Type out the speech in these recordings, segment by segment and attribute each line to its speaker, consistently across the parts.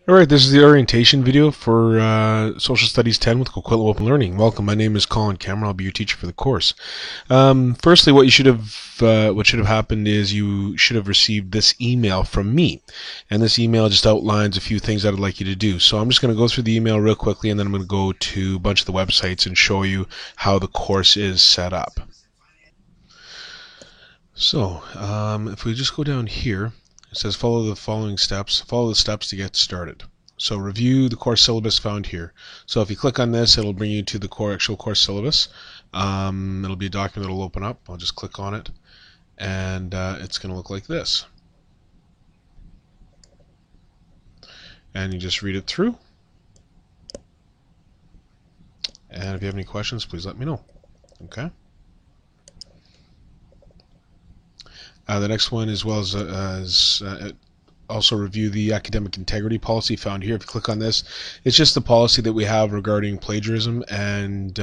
Speaker 1: Alright, this is the orientation video for Social Studies 10 with Coquitlam Open Learning. Welcome, my name is Colin Cameron. I'll be your teacher for the course. Firstly, what should have happened is you should have received this email from me. And this email just outlines a few things that I'd like you to do. So I'm just going to go through the email real quickly, and then I'm going to go to a bunch of the websites and show you how the course is set up. So, if we just go down here, it says follow the following steps. Follow the steps to get started. So review the course syllabus found here. So if you click on this, it'll bring you to the actual course syllabus. It'll be a document that'll open up. I'll just click on it, and it's going to look like this. And you just read it through. And if you have any questions, please let me know. Okay. The next one, as well as also review the academic integrity policy found here. If you click on this, it's just the policy that we have regarding plagiarism, and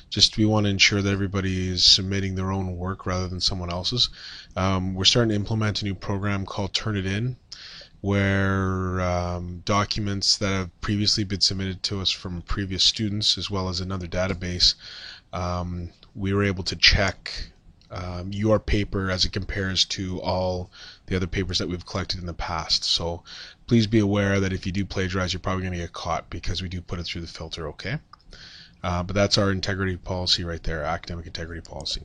Speaker 1: just we want to ensure that everybody is submitting their own work rather than someone else's. We're starting to implement a new program called Turnitin, where documents that have previously been submitted to us from previous students, as well as another database, we were able to check your paper as it compares to all the other papers that we've collected in the past. So please be aware that if you do plagiarize, you're probably going to get caught because we do put it through the filter, okay? But that's our integrity policy right there, academic integrity policy.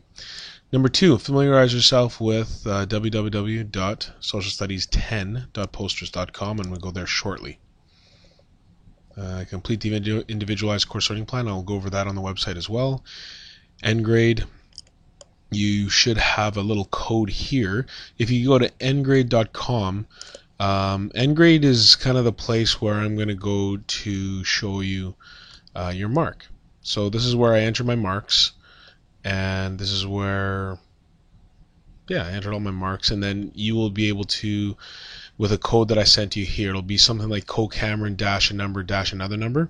Speaker 1: Number 2, familiarize yourself with www.socialstudies10.postgres.com, and we'll go there shortly. Complete the individualized course learning plan. I'll go over that on the website as well. NGrade. You should have a little code here. If you go to ngrade.com, ngrade is kind of the place where I'm going to go to show you your mark. So this is where I enter my marks, and this is where, yeah, I entered all my marks, and then you will be able to, with a code that I sent you here, it'll be something like CoCameron dash a number dash another number.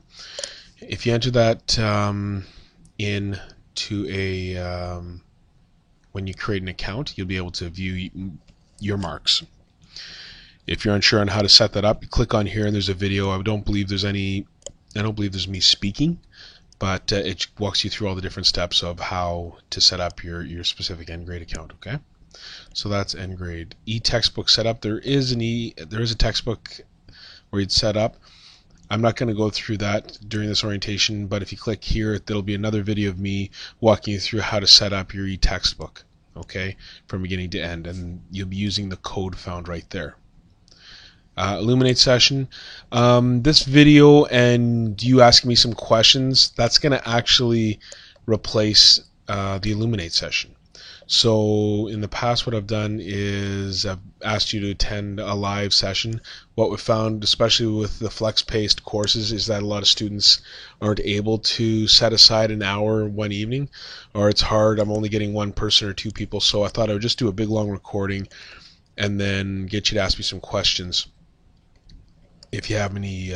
Speaker 1: If you enter that into a when you create an account, you'll be able to view your marks. If you're unsure on how to set that up, you click on here and there's a video. I don't believe there's me speaking, but it walks you through all the different steps of how to set up your specific NGrade account. Okay, so that's NGrade. E-textbook setup. There is a textbook where you'd set up. I'm not going to go through that during this orientation, but if you click here, there'll be another video of me walking you through how to set up your e-textbook, okay, from beginning to end, and you'll be using the code found right there. Elluminate session. This video and you asking me some questions, that's going to actually replace the Elluminate session. So in the past, what I've done is I've asked you to attend a live session. What we've found, especially with the flex-paced courses, is that a lot of students aren't able to set aside an hour one evening, or it's hard. I'm only getting one person or two people, so I thought I would just do a big long recording and then get you to ask me some questions if you have any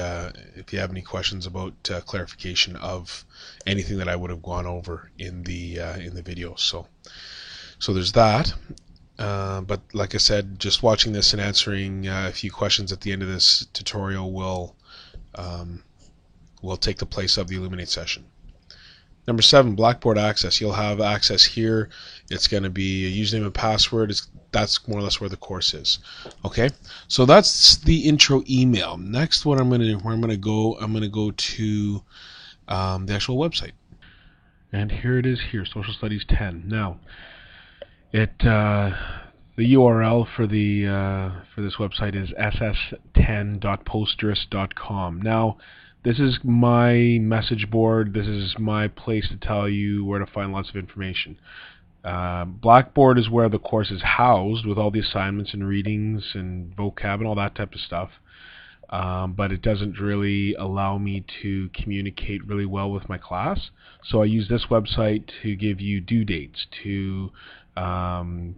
Speaker 1: questions about clarification of anything that I would have gone over in the video. So there's that. But like I said, just watching this and answering a few questions at the end of this tutorial will take the place of the Elluminate session. Number 7, Blackboard access. You'll have access here. It's going to be a username and password. That's more or less where the course is. Okay, so that's the intro email. Next, what I'm going to do, I'm going to go to the actual website. And here it is here, Social Studies 10. Now, the URL for this website is ss10.postgres.com. Now, this is my message board. This is my place to tell you where to find lots of information. Blackboard is where the course is housed with all the assignments and readings and vocab and all that type of stuff. But it doesn't really allow me to communicate really well with my class. So I use this website to give you due dates, to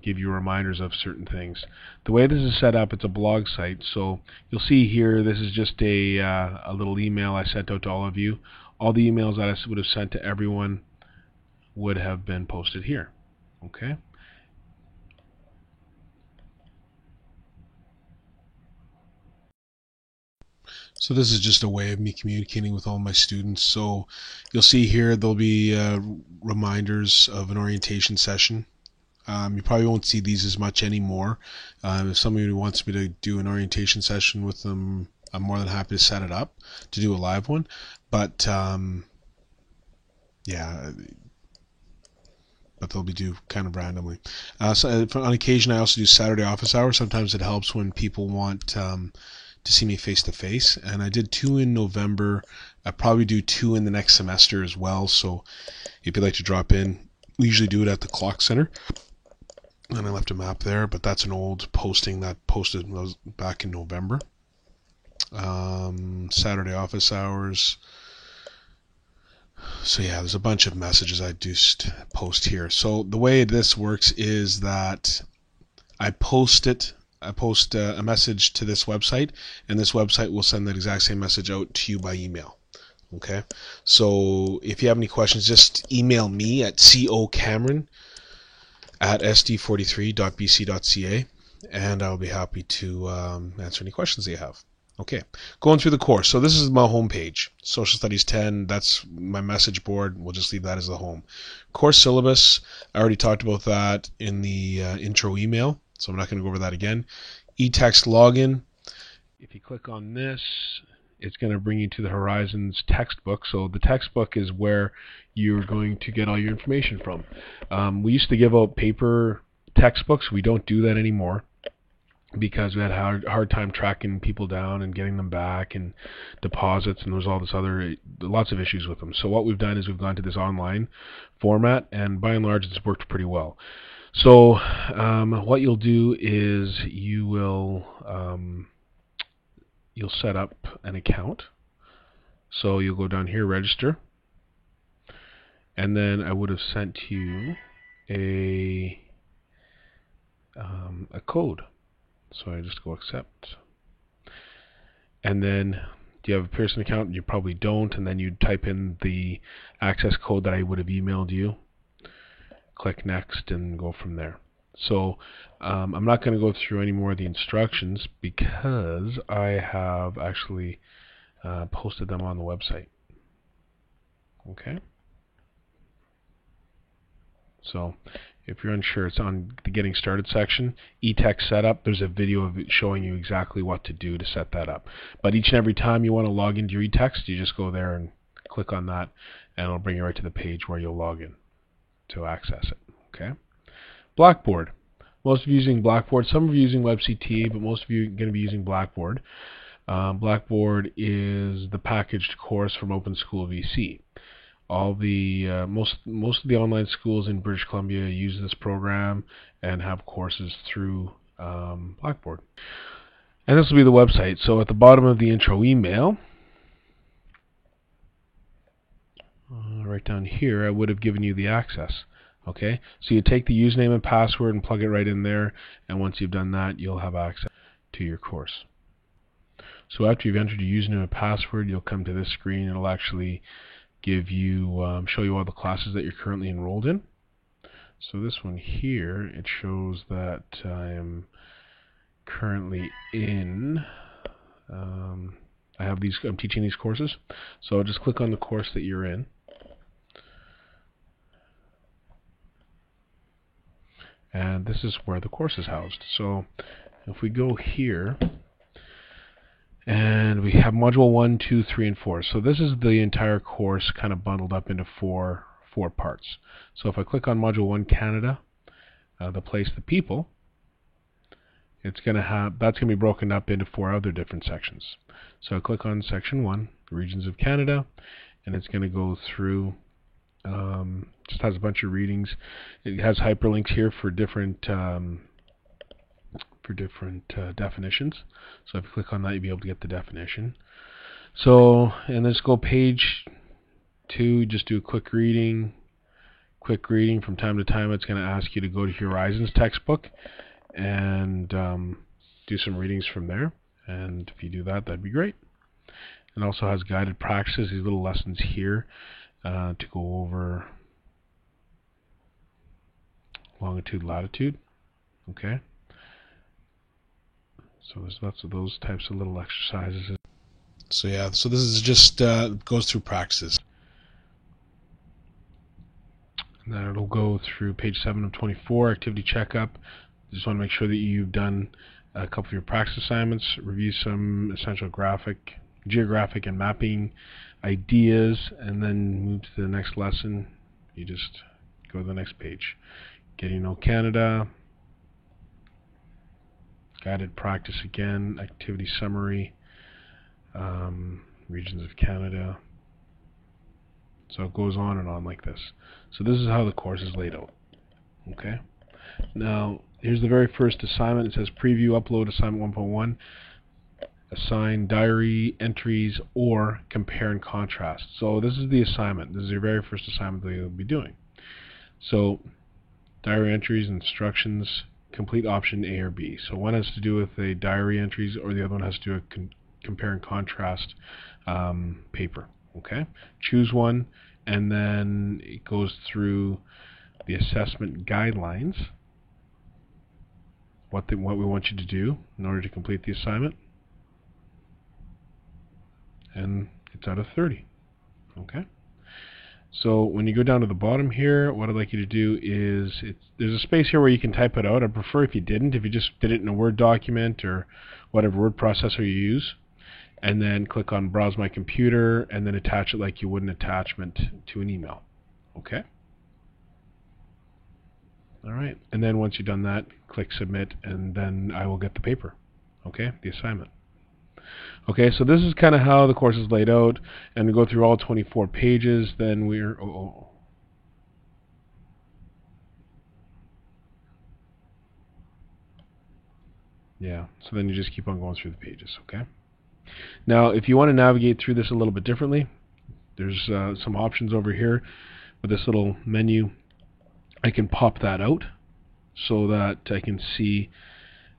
Speaker 1: give you reminders of certain things. The way this is set up, it's a blog site, so you'll see here this is just a little email I sent out to all of you. All the emails that I would have sent to everyone would have been posted here. Okay. So this is just a way of me communicating with all my students. So you'll see here there'll be reminders of an orientation session. You probably won't see these as much anymore. If somebody wants me to do an orientation session with them, I'm more than happy to set it up to do a live one. But yeah, but they'll be due kind of randomly. So on occasion, I also do Saturday office hours. Sometimes it helps when people want to see me face to face. And I did 2 in November. I probably do 2 in the next semester as well. So if you'd like to drop in, we usually do it at the Clock Center. And I left a map there, but that's an old posting that posted back in November. Saturday office hours. So yeah, there's a bunch of messages I just post here. So the way this works is that I post a message to this website, and this website will send that exact same message out to you by email. Okay, so if you have any questions, just email me at cocameron@sd43.bc.ca, and I'll be happy to answer any questions that you have. Okay, going through the course. So this is my home page. Social Studies 10, that's my message board. We'll just leave that as the home. Course syllabus, I already talked about that in the intro email, so I'm not going to go over that again. eText login. If you click on this, it's going to bring you to the Horizons textbook. So the textbook is where you're going to get all your information from. We used to give out paper textbooks. We don't do that anymore, because we had a hard time tracking people down and getting them back, and deposits, and there's all this other, lots of issues with them. So what we've done is we've gone to this online format, and by and large it's worked pretty well. So what you'll do is you'll set up an account. So you'll go down here, register, and then I would have sent you a code. So I just go accept. And then, do you have a Pearson account? You probably don't. And then you type in the access code that I would have emailed you. Click next and go from there. So I'm not going to go through any more of the instructions because I have actually posted them on the website. Okay. So if you're unsure, it's on the Getting Started section. eText Setup, there's a video of it showing you exactly what to do to set that up. But each and every time you want to log into your eText, you just go there and click on that, and it'll bring you right to the page where you'll log in to access it. Okay. Blackboard. Most of you using Blackboard. Some of you using WebCT, but most of you are going to be using Blackboard. Blackboard is the packaged course from Open School BC. All the most of the online schools in British Columbia use this program and have courses through Blackboard. And this will be the website. So at the bottom of the intro email, right down here, I would have given you the access. Okay, so you take the username and password and plug it right in there, and once you've done that, you'll have access to your course. So after you've entered your username and password, you'll come to this screen. It'll actually give you show you all the classes that you're currently enrolled in. So this one here, it shows that I am currently in I'm teaching these courses. So I'll just click on the course that you're in, and this is where the course is housed. So if we go here, and we have Module 1, 2, 3, and 4. So this is the entire course kind of bundled up into four parts. So if I click on Module 1, Canada, the place, the people, that's going to be broken up into 4 other different sections. So I click on Section 1, the regions of Canada, and it's going to go through, just has a bunch of readings. It has hyperlinks here for different definitions. So if you click on that, you'll be able to get the definition. So, and let's go page 2, just do a quick reading. From time to time, it's going to ask you to go to Horizons textbook and do some readings from there. And if you do that, that'd be great. It also has guided practices, these little lessons here to go over longitude, latitude. Okay. So there's lots of those types of little exercises. So yeah, so this is just goes through practices. And then it'll go through page 7 of 24, activity checkup. Just want to make sure that you've done a couple of your practice assignments, review some essential geographic and mapping ideas, and then move to the next lesson. You just go to the next page. Getting to know Canada, guided practice again, activity summary, regions of Canada. So it goes on and on like this. So this is how the course is laid out. Okay. Now here's the very first assignment. It says preview upload assignment 1.1. Assign diary entries or compare and contrast. So this is the assignment. This is your very first assignment that you'll be doing. So diary entries, instructions, complete option A or B. So one has to do with the diary entries, or the other one has to do with compare and contrast paper. Okay, choose one, and then it goes through the assessment guidelines. What we want you to do in order to complete the assignment, and it's out of 30. Okay. So when you go down to the bottom here, what I'd like you to do is, there's a space here where you can type it out. I'd prefer if you didn't, if you just did it in a Word document or whatever word processor you use, and then click on Browse My Computer, and then attach it like you would an attachment to an email. Okay? Alright, and then once you've done that, click Submit, and then I will get the paper. Okay? The assignment. Okay, so this is kind of how the course is laid out, and we go through all 24 pages, then we're... Yeah, so then you just keep on going through the pages, okay? Now, if you want to navigate through this a little bit differently, there's some options over here with this little menu. I can pop that out so that I can see,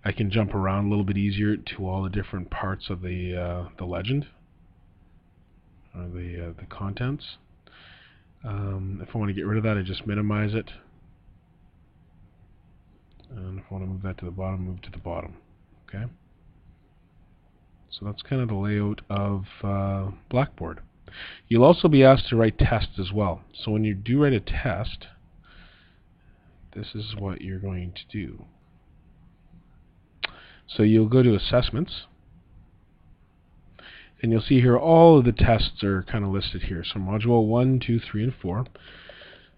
Speaker 1: I can jump around a little bit easier to all the different parts of the legend, or the contents. If I want to get rid of that, I just minimize it. And if I want to move that to the bottom, move to the bottom. Okay. So that's kind of the layout of Blackboard. You'll also be asked to write tests as well. So when you do write a test, this is what you're going to do. So you'll go to Assessments, and you'll see here all of the tests are kind of listed here. So Module 1, 2, 3, and 4.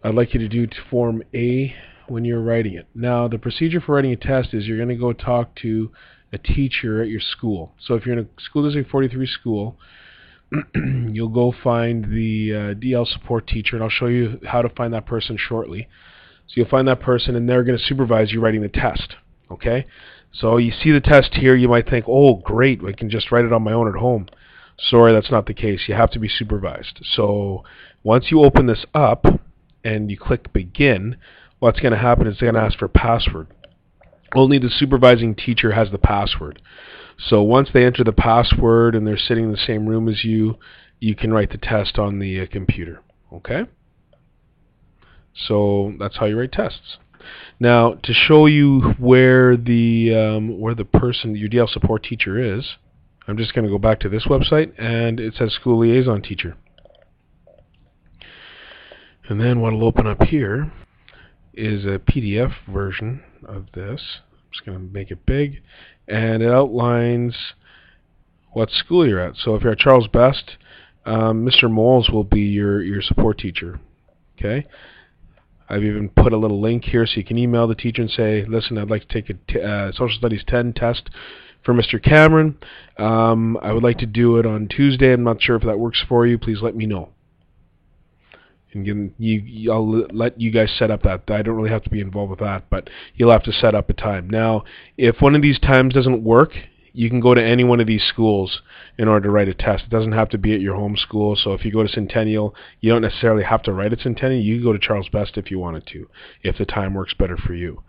Speaker 1: I'd like you to do Form A when you're writing it. Now, the procedure for writing a test is you're going to go talk to a teacher at your school. So if you're in a School District 43 school, you'll go find the DL support teacher, and I'll show you how to find that person shortly. So you'll find that person, and they're going to supervise you writing the test. Okay? So you see the test here, you might think, oh, great, I can just write it on my own at home. Sorry, that's not the case. You have to be supervised. So once you open this up and you click Begin, what's going to happen is they're going to ask for password. Only the supervising teacher has the password. So once they enter the password and they're sitting in the same room as you, you can write the test on the computer. Okay? So that's how you write tests. Now, to show you where the person, your DL support teacher is, I'm just going to go back to this website, and it says School Liaison Teacher. And then what will open up here is a PDF version of this. I'm just going to make it big, and it outlines what school you're at. So if you're at Charles Best, Mr. Moles will be your support teacher. Okay. I've even put a little link here so you can email the teacher and say, listen, I'd like to take a Social Studies 10 test for Mr. Cameron. I would like to do it on Tuesday. I'm not sure if that works for you. Please let me know. And I'll let you guys set up that. I don't really have to be involved with that, but you'll have to set up a time. Now, if one of these times doesn't work, you can go to any one of these schools in order to write a test. It doesn't have to be at your home school. So if you go to Centennial, you don't necessarily have to write at Centennial. You can go to Charles Best if you wanted to, if the time works better for you.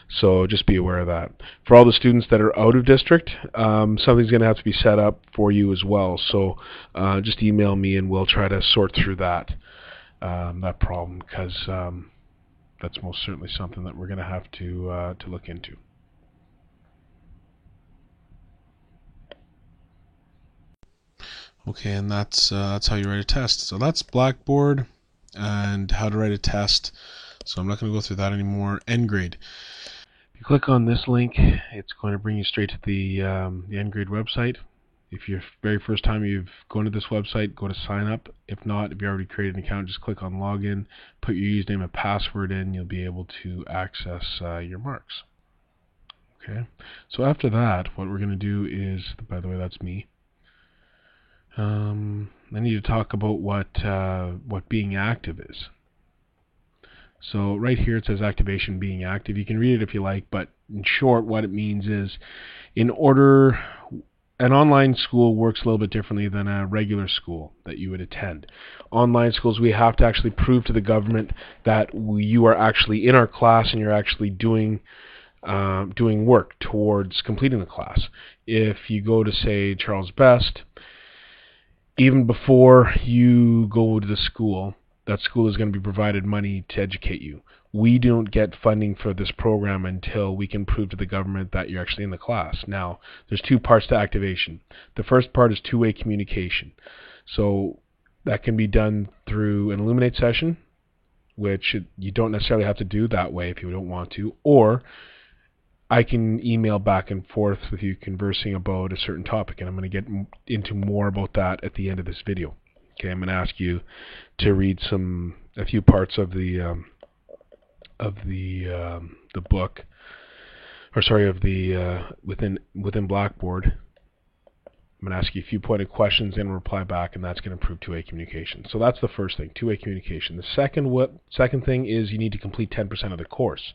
Speaker 1: So just be aware of that. For all the students that are out of district, something's going to have to be set up for you as well. So just email me and we'll try to sort through that problem, because that's most certainly something that we're going to have to look into. Okay, and that's how you write a test. So that's Blackboard and how to write a test. So I'm not going to go through that anymore. NGrade. If you click on this link, it's going to bring you straight to the NGrade website. If you're very first time you've gone to this website, go to sign up. If not, if you already created an account, just click on login, put your username and password in. You'll be able to access your marks. Okay. So after that, what we're going to do is, by the way, that's me. I need to talk about what being active is. So right here it says activation being active. You can read it if you like, but in short what it means is an online school works a little bit differently than a regular school that you would attend. Online schools, we have to actually prove to the government that you are actually in our class and you're actually doing work towards completing the class. If you go to, say, Charles Best, even before you go to the school, that school is going to be provided money to educate you. We don't get funding for this program until we can prove to the government that you're actually in the class. Now, there's two parts to activation. The first part is two-way communication. So that can be done through an Elluminate session, which you don't necessarily have to do that way if you don't want to, or I can email back and forth with you conversing about a certain topic, and I'm going to get into more about that at the end of this video. Okay, I'm going to ask you to read a few parts of the book, or sorry, of the within Blackboard. I'm going to ask you a few pointed questions and reply back, and that's going to improve two-way communication. So that's the first thing, two-way communication. The second thing is you need to complete 10% of the course.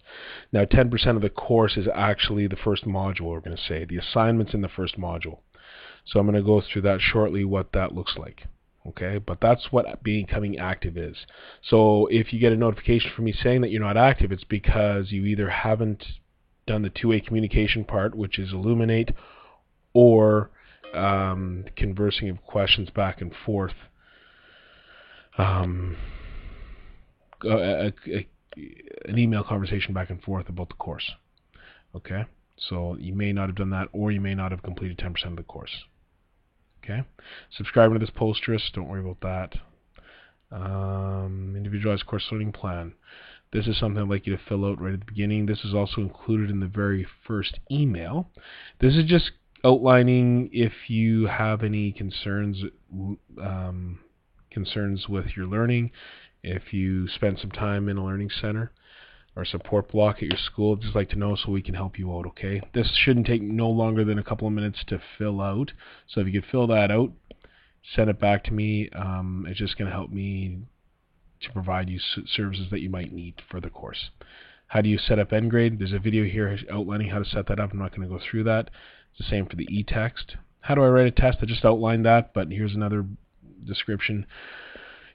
Speaker 1: Now 10% of the course is actually the first module, we're going to say. The assignment's in the first module. So I'm going to go through that shortly, what that looks like. Okay, but that's what becoming active is. So if you get a notification from me saying that you're not active, it's because you either haven't done the two-way communication part, which is Elluminate, or conversing of questions back and forth, an email conversation back and forth about the course. Okay, so you may not have done that, or you may not have completed 10% of the course. Okay, subscribing to this posterist, don't worry about that. Individualized course learning plan. This is something I'd like you to fill out right at the beginning. This is also included in the very first email. This is just outlining if you have any concerns with your learning, if you spend some time in a learning center or support block at your school, just like to know so we can help you out. Okay, this shouldn't take no longer than a couple of minutes to fill out, so if you could fill that out, send it back to me. It's just going to help me to provide you services that you might need for the course. How do you set up NGrade? There's a video here outlining how to set that up. I'm not going to go through that. It's the same for the eText. How do I write a test? I just outlined that, but here's another description.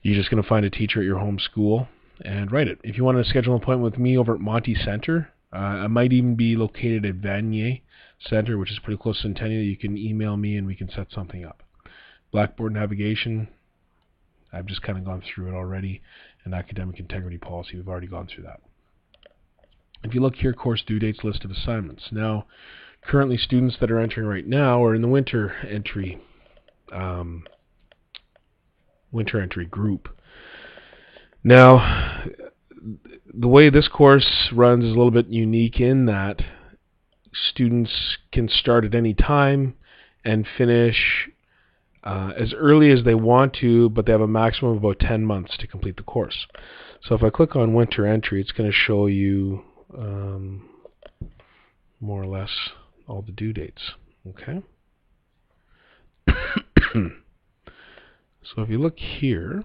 Speaker 1: You're just going to find a teacher at your home school and write it. If you want to schedule an appointment with me over at Monty Center, I might even be located at Vanier Center, which is pretty close to Centennial. You can email me and we can set something up. Blackboard navigation, I've just kind of gone through it already. And academic integrity policy, we've already gone through that. If you look here, course due dates, list of assignments. Now, currently students that are entering right now are in the winter entry group. Now, the way this course runs is a little bit unique in that students can start at any time and finish as early as they want to, but they have a maximum of about 10 months to complete the course. So if I click on winter entry, it's going to show you more or less all the due dates. Okay. So if you look here,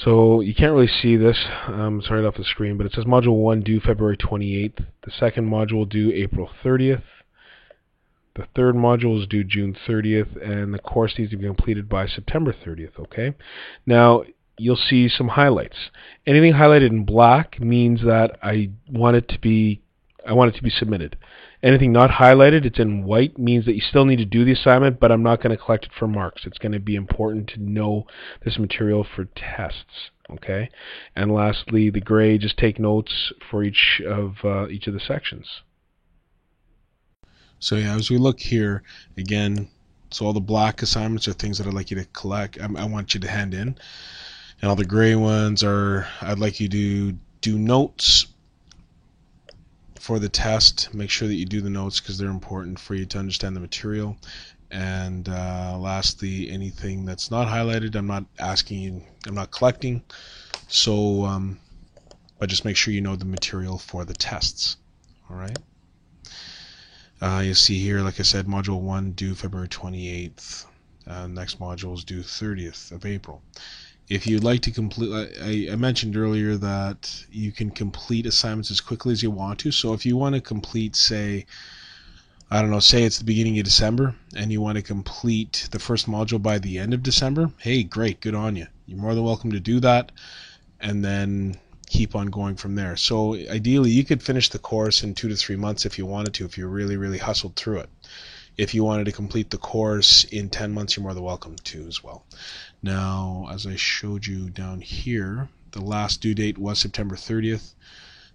Speaker 1: so you can't really see this, it's right off the screen, but it says Module 1 due February 28th, the second module due April 30th, the third module is due June 30th, and the course needs to be completed by September 30th, okay? Now, you'll see some highlights. Anything highlighted in black means that I want it to be submitted. Anything not highlighted, it's in white, means that you still need to do the assignment, but I'm not going to collect it for marks. It's going to be important to know this material for tests, okay? And lastly, the gray, just take notes for each of the sections. So yeah, as we look here again, so all the black assignments are things that I'd like you to collect. I want you to hand in, and all the gray ones are I'd like you to do notes for the test. Make sure that you do the notes because they're important for you to understand the material. And lastly, anything that's not highlighted, I'm not asking you, I'm not collecting. So, but just make sure you know the material for the tests. All right. You'll see here, like I said, Module 1 due February 28th. Next module is due 30th of April. If you'd like to complete, I mentioned earlier that you can complete assignments as quickly as you want to. So if you want to complete, say, I don't know, say it's the beginning of December and you want to complete the first module by the end of December, hey, great, good on you. You're more than welcome to do that and then keep on going from there. So ideally, you could finish the course in 2 to 3 months if you wanted to, if you really, really hustled through it. If you wanted to complete the course in 10 months, you're more than welcome to as well. Now, as I showed you down here, the last due date was September 30th.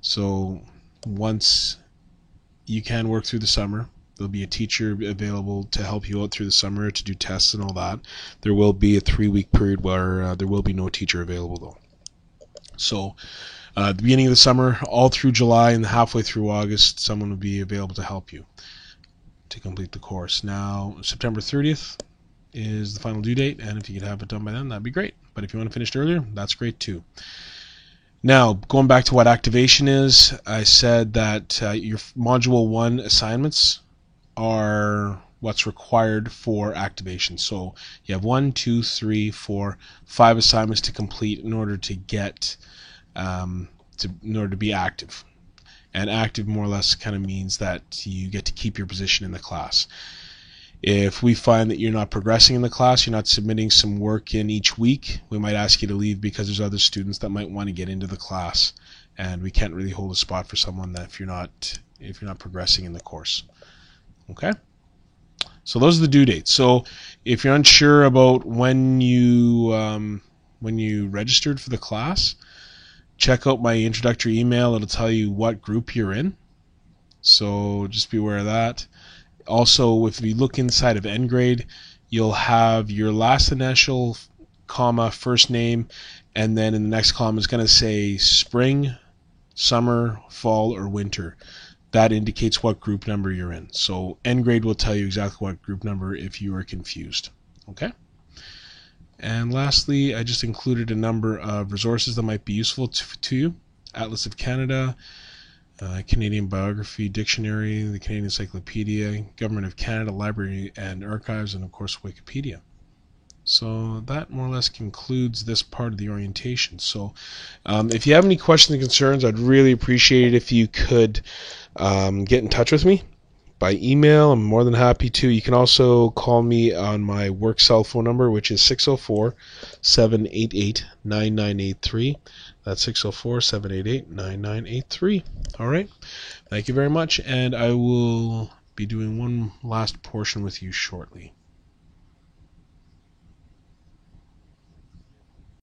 Speaker 1: So once you can work through the summer, there'll be a teacher available to help you out through the summer to do tests and all that. There will be a 3-week period where there will be no teacher available though. So at the beginning of the summer, all through July and halfway through August, someone will be available to help you to complete the course. Now, September 30th is the final due date, and if you could have it done by then, that'd be great. But if you want to finish it earlier, that's great too. Now, going back to what activation is, I said that your Module 1 assignments are what's required for activation. So you have 1, 2, 3, 4, 5 assignments to complete in order to get in order to be active. And active more or less kind of means that you get to keep your position in the class. If we find that you're not progressing in the class, you're not submitting some work in each week, we might ask you to leave because there's other students that might want to get into the class, and we can't really hold a spot for someone that if you're not progressing in the course. Okay? So those are the due dates. So if you're unsure about when you registered for the class, check out my introductory email. It'll tell you what group you're in. So just be aware of that. Also, if you look inside of NGrade, you'll have your last initial, comma, first name, and then in the next column it's going to say spring, summer, fall, or winter. That indicates what group number you're in. So NGrade will tell you exactly what group number if you are confused. Okay? And lastly, I just included a number of resources that might be useful to you. Atlas of Canada, Canadian Biography Dictionary, the Canadian Encyclopedia, Government of Canada Library and Archives, and of course Wikipedia. So that more or less concludes this part of the orientation. So if you have any questions and concerns, I'd really appreciate it if you could get in touch with me by email. I'm more than happy to. You can also call me on my work cell phone number, which is 604-788-9983. That's 604-788-9983. All right. Thank you very much, and I will be doing one last portion with you shortly.